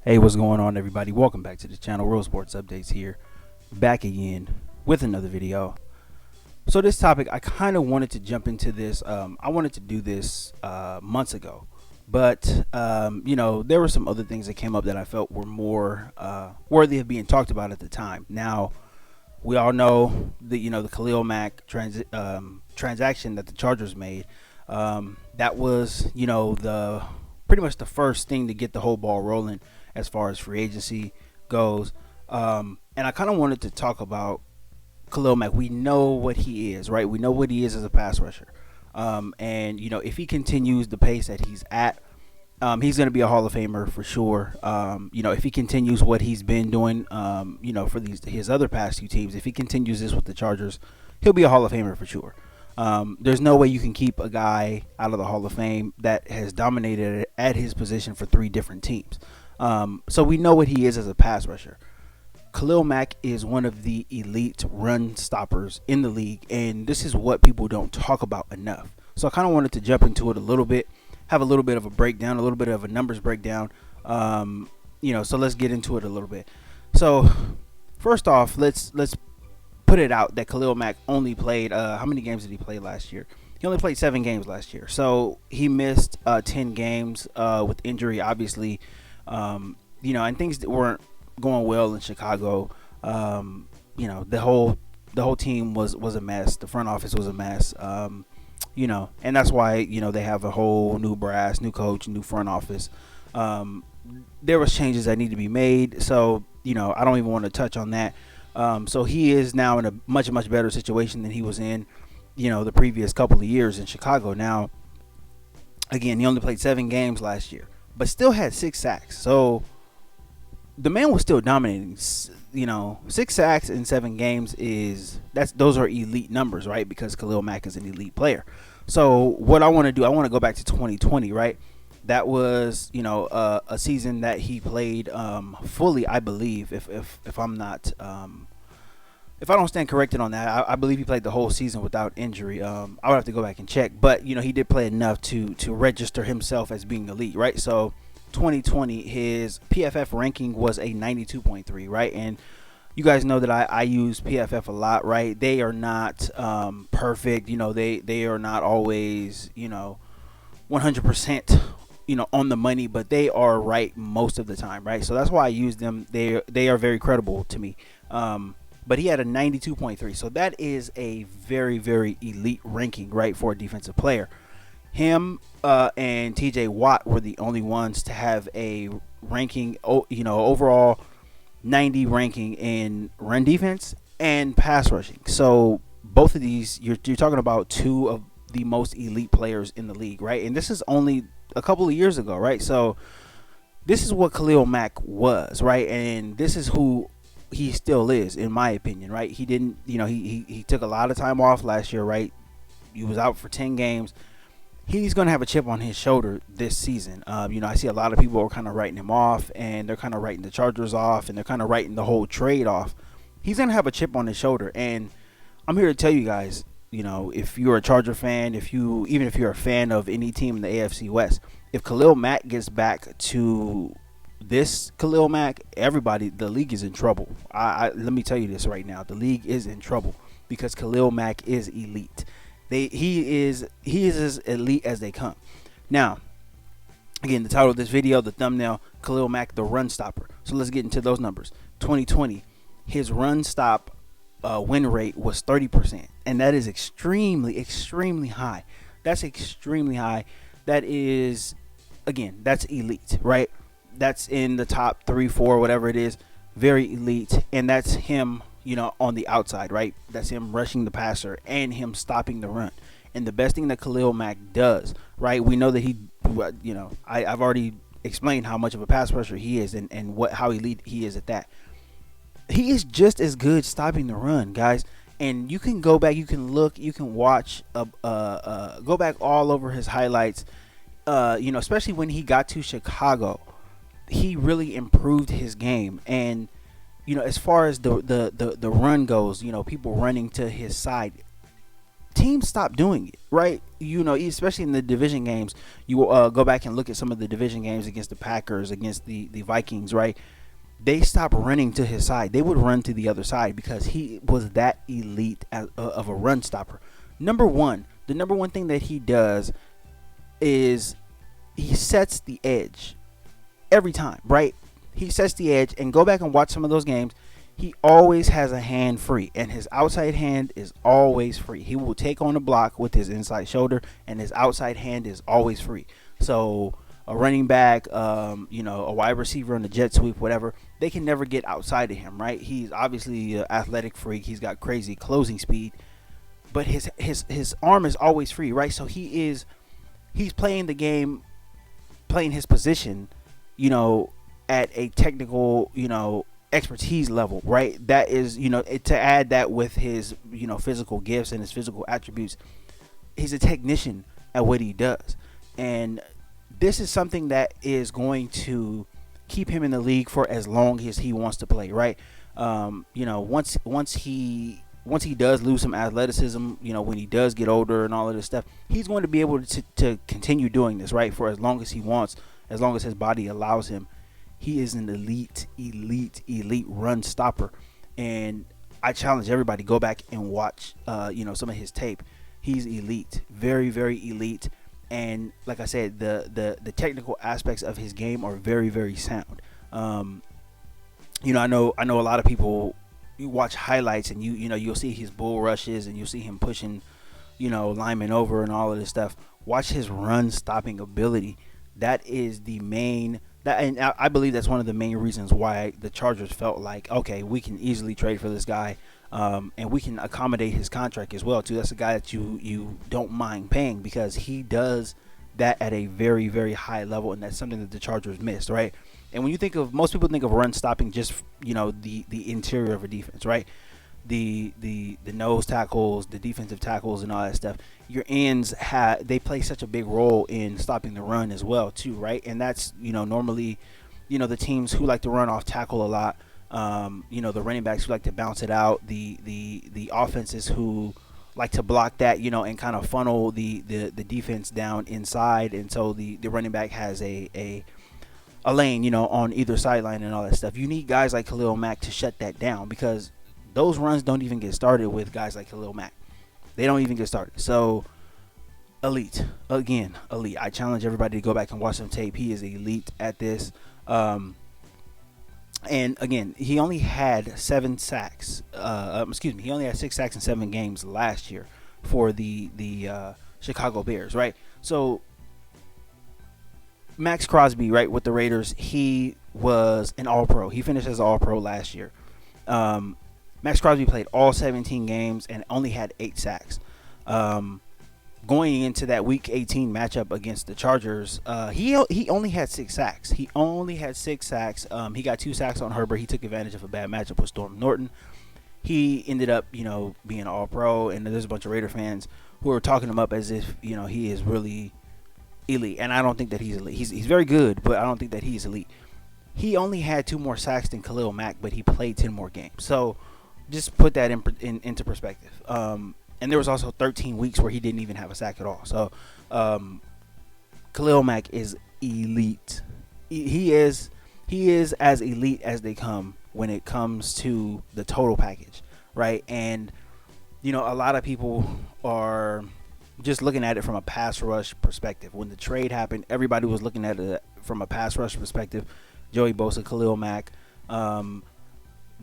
Hey, what's going on, everybody? Welcome back to the channel. Real Sports Updates here, back again with another video. So this topic, I kind of wanted to jump into this. I wanted to do this months ago, but there were some other things that came up that I felt were more worthy of being talked about at the time. Now, we all know the Khalil Mack transaction that the Chargers made. That was the pretty much the first thing to get the whole ball rolling as far as free agency goes. And I kind of wanted to talk about Khalil Mack. We know what he is, right? We know what he is as a pass rusher. And if he continues the pace that he's at, he's going to be a Hall of Famer for sure. If he continues what he's been doing, for his other past two teams, if he continues this with the Chargers, he'll be a Hall of Famer for sure. There's no way you can keep a guy out of the Hall of Fame that has dominated at his position for three different teams. So we know what he is as a pass rusher. Khalil Mack is one of the elite run stoppers in the league, and this is what people don't talk about enough. So I kind of wanted to jump into it a little bit, have a little bit of a breakdown, a little bit of a numbers breakdown. So let's get into it a little bit. So first off, let's put it out that Khalil Mack only played how many games did he play last year? He only played 7 games last year. So he missed 10 games with injury, obviously. And things that weren't going well in Chicago. The whole team was a mess. The front office was a mess. And that's why they have a whole new brass, new coach, new front office. There was changes that need to be made. So I don't even want to touch on that. So he is now in a much better situation than he was in the previous couple of years in Chicago. Now, again, he only played 7 games last year, but still had 6 sacks. So the man was still dominating. 6 sacks in 7 games those are elite numbers, right? Because Khalil Mack is an elite player. So what I want to do, I want to go back to 2020, right? That was a season that he played fully, I believe. If I'm not if I don't stand corrected on that, I believe he played the whole season without injury. I would have to go back and check, but he did play enough to register himself as being elite, right? So 2020, his PFF ranking was a 92.3, right? And you guys know that I use PFF a lot, right? They are not perfect. They are not always 100% on the money, but they are right most of the time, right? So that's why I use them. They are very credible to me. But he had a 92.3, so that is a very elite ranking, right, for a defensive player. Him and TJ Watt were the only ones to have a ranking, overall 90 ranking in run defense and pass rushing. So both of these, you're talking about two of the most elite players in the league, right? And this is only a couple of years ago, right? So this is what Khalil Mack was, right? And this is who he still is, in my opinion, right? He didn't, he took a lot of time off last year, right? He was out for 10 games. He's going to have a chip on his shoulder this season. I see a lot of people are kind of writing him off, and they're kind of writing the Chargers off, and they're kind of writing the whole trade off. He's going to have a chip on his shoulder, and I'm here to tell you guys, if you're a Charger fan, even if you're a fan of any team in the AFC West, if Khalil Mack gets back to this Khalil Mack, the league is in trouble. Let me tell you this right now. The league is in trouble because Khalil Mack is elite. He is as elite as they come. Now, again, the title of this video, the thumbnail, Khalil Mack, the run stopper. So let's get into those numbers. 2020, his run stop win rate was 30%, and that is extremely high. That's extremely high. That is, again, that's elite, right? That's in the top 3, 4, whatever it is, very elite, and that's him, on the outside, right? That's him rushing the passer and him stopping the run. And the best thing that Khalil Mack does, right? We know that I've already explained how much of a pass rusher he is and how elite he is at that. He is just as good stopping the run, guys. And you can go back, you can look, you can watch, go back all over his highlights. Especially when he got to Chicago, he really improved his game. And as far as the run goes, people running to his side, teams stop doing it, right? Especially in the division games. You go back and look at some of the division games against the Packers, against the Vikings, right? They stopped running to his side. They would run to the other side because he was that elite of a run stopper. The number one thing that he does is he sets the edge every time, right? He sets the edge, and go back and watch some of those games. He always has a hand free, and his outside hand is always free. He will take on a block with his inside shoulder, and his outside hand is always free. So a running back, a wide receiver on the jet sweep, whatever, they can never get outside of him, right? He's obviously an athletic freak. He's got crazy closing speed, but his arm is always free, right? So he's playing the game, playing his position, at a technical, expertise level, right? That is, to add that with his, physical gifts and his physical attributes, he's a technician at what he does. And this is something that is going to keep him in the league for as long as he wants to play, right? Once he does lose some athleticism, when he does get older and all of this stuff, he's going to be able to continue doing this, right, for as long as he wants, as long as his body allows him. He is an elite run stopper, and I challenge everybody to go back and watch, some of his tape. He's elite, very, very elite, and like I said, the technical aspects of his game are very, very sound. I know a lot of people. You watch highlights, and you'll see his bull rushes, and you'll see him pushing, linemen over and all of this stuff. Watch his run stopping ability. That is the main. And I believe that's one of the main reasons why the Chargers felt like, okay, we can easily trade for this guy, and we can accommodate his contract as well too. That's a guy that you don't mind paying because he does that at a very, very high level, and that's something that the Chargers missed, right? And when you think of, most people think of run stopping just the interior of a defense, right? The nose tackles, the defensive tackles, and all that stuff. Your ends they play such a big role in stopping the run as well too, right? And that's normally the teams who like to run off tackle a lot. The running backs who like to bounce it out. The offenses who like to block that, and kind of funnel the defense down inside, and so the running back has a lane, on either sideline and all that stuff. You need guys like Khalil Mack to shut that down because those runs don't even get started with guys like Khalil Mack. They don't even get started. So, elite. Again, elite. I challenge everybody to go back and watch some tape. He is elite at this. And, again, he only had 7 sacks. He only had 6 sacks in 7 games last year for the Chicago Bears, right? So, Max Crosby, right, with the Raiders, he was an All-Pro. He finished as an All-Pro last year. Max Crosby played all 17 games and only had 8 sacks. Going into that Week 18 matchup against the Chargers, he only had 6 sacks. He got 2 sacks on Herbert. He took advantage of a bad matchup with Storm Norton. He ended up, being an All-Pro, and there's a bunch of Raider fans who are talking him up as if, he is really elite. And I don't think that he's elite. He's very good, but I don't think that he's elite. He only had 2 more sacks than Khalil Mack, but he played 10 more games. So just put that into perspective. And there was also 13 weeks where he didn't even have a sack at all. So Khalil Mack is elite. He is as elite as they come when it comes to the total package, right? And a lot of people are just looking at it from a pass rush perspective. When the trade happened, everybody was looking at it from a pass rush perspective. Joey Bosa, Khalil Mack.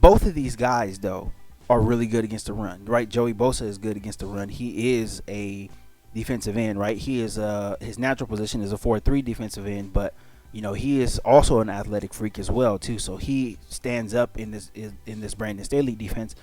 Both of these guys, though, are really good against the run, right? Joey Bosa is good against the run. He is a defensive end, right? He is his natural position is a 4-3 defensive end, but he is also an athletic freak as well too. So he stands up in this Brandon Staley defense.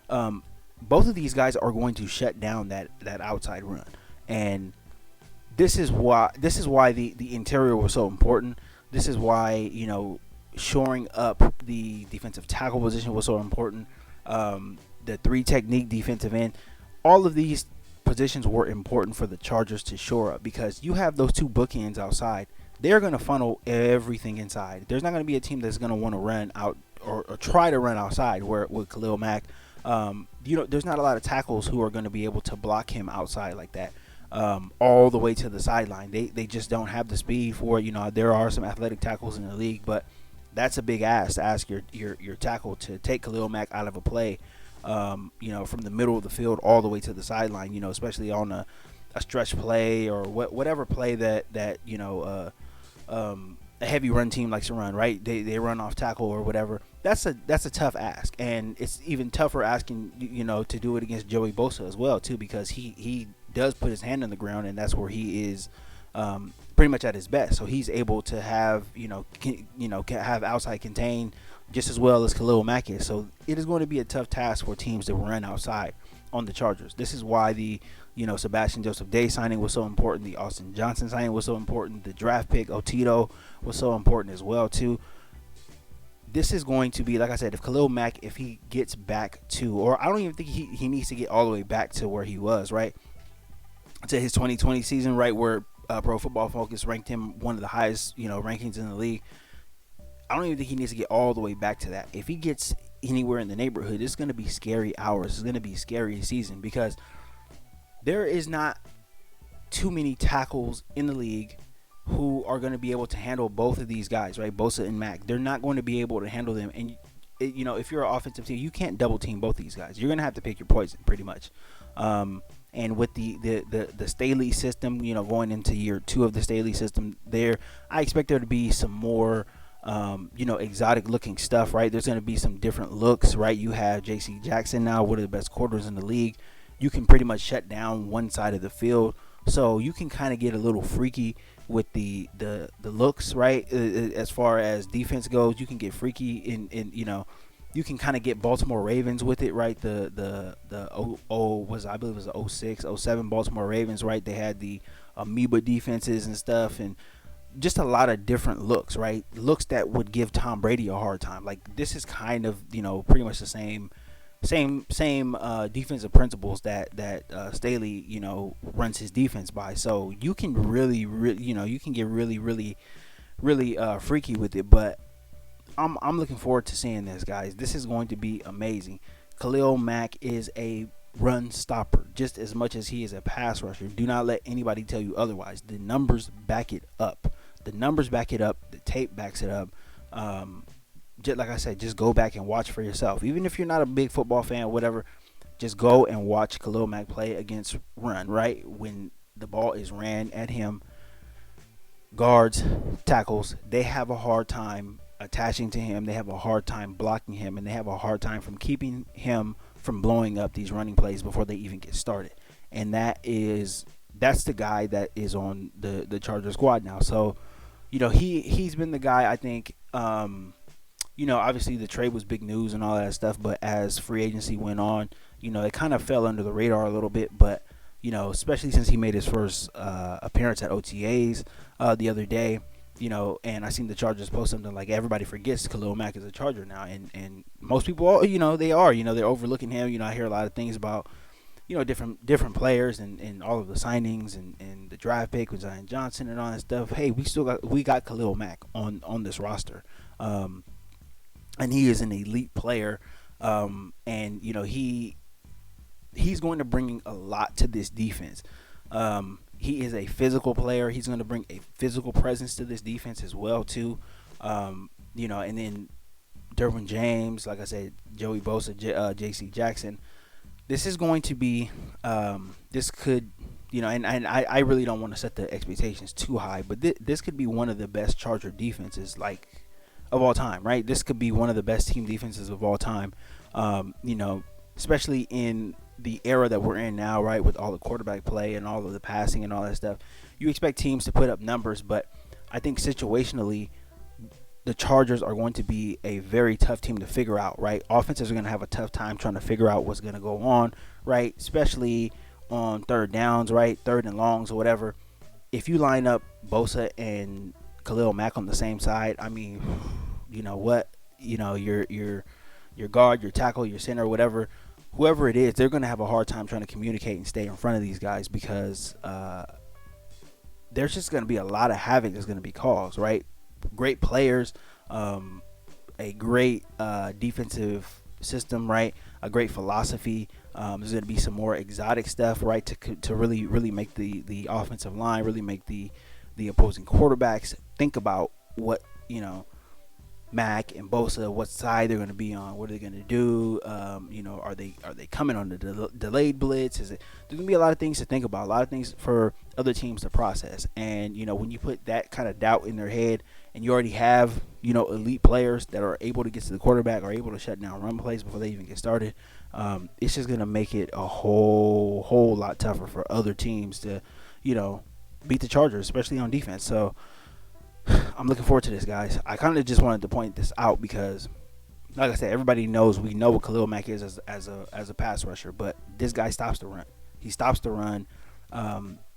Both of these guys are going to shut down that outside run, and this is why the interior was so important. This is why shoring up the defensive tackle position was so important. The 3 technique defensive end, all of these positions were important for the Chargers to shore up because you have those 2 bookends outside. They're going to funnel everything inside. There's not going to be a team that's going to want to run out or try to run outside where with Khalil Mack, There's not a lot of tackles who are going to be able to block him outside like that. All the way to the sideline. They just don't have the speed for it. There are some athletic tackles in the league, but that's a big ask to ask your tackle to take Khalil Mack out of a play, from the middle of the field all the way to the sideline, especially on a stretch play or whatever play that a heavy run team likes to run, right? They run off tackle or whatever. That's a tough ask, and it's even tougher asking to do it against Joey Bosa as well too, because he does put his hand on the ground, and that's where he is pretty much at his best. So he's able to have have outside contain just as well as Khalil Mack is. So it is going to be a tough task for teams to run outside on the Chargers. This is why the Sebastian Joseph Day signing was so important. The Austin Johnson signing was so important. The draft pick Otito was so important as well too. This is going to be, like I said, if Khalil Mack, if he gets back to, or I don't even think he needs to get all the way back to where he was, right? To his 2020 season, right, where Pro Football Focus ranked him one of the highest, rankings in the league. I don't even think he needs to get all the way back to that. If he gets anywhere in the neighborhood, it's going to be scary hours. It's going to be a scary season, because there is not too many tackles in the league who are going to be able to handle both of these guys, right? Bosa and Mack. They're not going to be able to handle them. And, if you're an offensive team, you can't double team both these guys. You're going to have to pick your poison pretty much. And with the Staley system, going into year 2 of the Staley system there, I expect there to be some more, exotic looking stuff, right? There's going to be some different looks, right? You have J.C. Jackson now, one of the best quarters in the league. You can pretty much shut down one side of the field. So you can kind of get a little freaky with the looks, right? As far as defense goes, you can get freaky in you can kind of get Baltimore Ravens with it, right? I believe it was the 06, 07 Baltimore Ravens, right? They had the amoeba defenses and stuff, and just a lot of different looks, right? Looks that would give Tom Brady a hard time. Like, this is kind of, pretty much the same defensive principles that Staley, runs his defense by. So you can really, you can get really freaky with it. But I'm looking forward to seeing this, guys. This is going to be amazing. Khalil Mack is a run stopper just as much as he is a pass rusher. Do not let anybody tell you otherwise. The numbers back it up. The tape backs it up. Just like I said, just go back and watch for yourself. Even if you're not a big football fan, whatever, just go and watch Khalil Mack play against run, right? When the ball is ran at him, guards, tackles, they have a hard time attaching to him. They have a hard time blocking him, and they have a hard time from keeping him from blowing up these running plays before they even get started. And that's the guy that is on the Charger squad now. So, he's been the guy, I think. Obviously the trade was big news and all that stuff, but as free agency went on, it kind of fell under the radar a little bit. But, especially since he made his first appearance at OTAs the other day, and I seen the Chargers post something like, everybody forgets Khalil Mack is a Charger now. And most people, they are, they're overlooking him. I hear a lot of things about, different players and all of the signings and the draft pick with Zion Johnson and all that stuff. Hey, we got Khalil Mack on this roster. And he is an elite player, and he's going to bring a lot to this defense. He is a physical player. He's going to bring a physical presence to this defense as well too. And then Derwin James, like I said, Joey Bosa, J.C. Jackson. This is going to be this could, and I really don't want to set the expectations too high, but this could be one of the best Charger defenses of all time, right? This could be one of the best team defenses of all time, especially in the era that we're in now, right? With all the quarterback play and all of the passing and all that stuff. You expect teams to put up numbers, but I think situationally, the Chargers are going to be a very tough team to figure out, right? Offenses are going to have a tough time trying to figure out what's going to go on, right? Especially on third downs, right? Third and longs or whatever. If you line up Bosa and Khalil Mack on the same side, I mean, you know what? Your guard, your tackle, your center, whatever, whoever it is, they're going to have a hard time trying to communicate and stay in front of these guys, because there's just going to be a lot of havoc that's going to be caused, right? Great players, a great defensive system, right? a great philosophy. There's going to be some more exotic stuff, right, to really make the offensive line, really make the opposing quarterbacks think about what, Mack and Bosa, what side they're going to be on, what are they going to do? Are they coming on the delayed blitz? There's going to be a lot of things to think about, a lot of things for other teams to process. And when you put that kind of doubt in their head, and you already have elite players that are able to get to the quarterback, or able to shut down run plays before they even get started, it's just going to make it a whole lot tougher for other teams to beat the Chargers, especially on defense. So I'm looking forward to this, guys. I kind of just wanted to point this out because, like I said, everybody knows, we know what Khalil Mack is as a pass rusher, but this guy stops the run. He stops the run.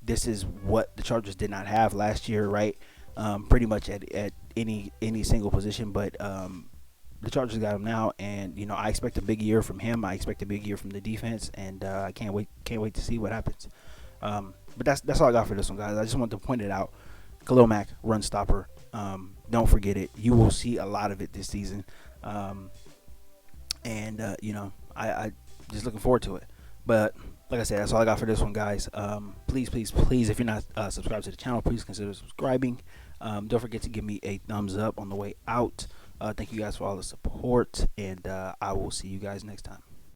This is what the Chargers did not have last year, right? Pretty much at any single position, but the Chargers got him now, and I expect a big year from him. I expect a big year from the defense, and I can't wait to see what happens. But that's all I got for this one, guys. I just wanted to point it out. Khalil Mack, run stopper. Don't forget it. You will see a lot of it this season. I just looking forward to it. But like I said, that's all I got for this one, guys. Please, if you're not subscribed to the channel, please consider subscribing. Don't forget to give me a thumbs up on the way out. Thank you guys for all the support, and I will see you guys next time.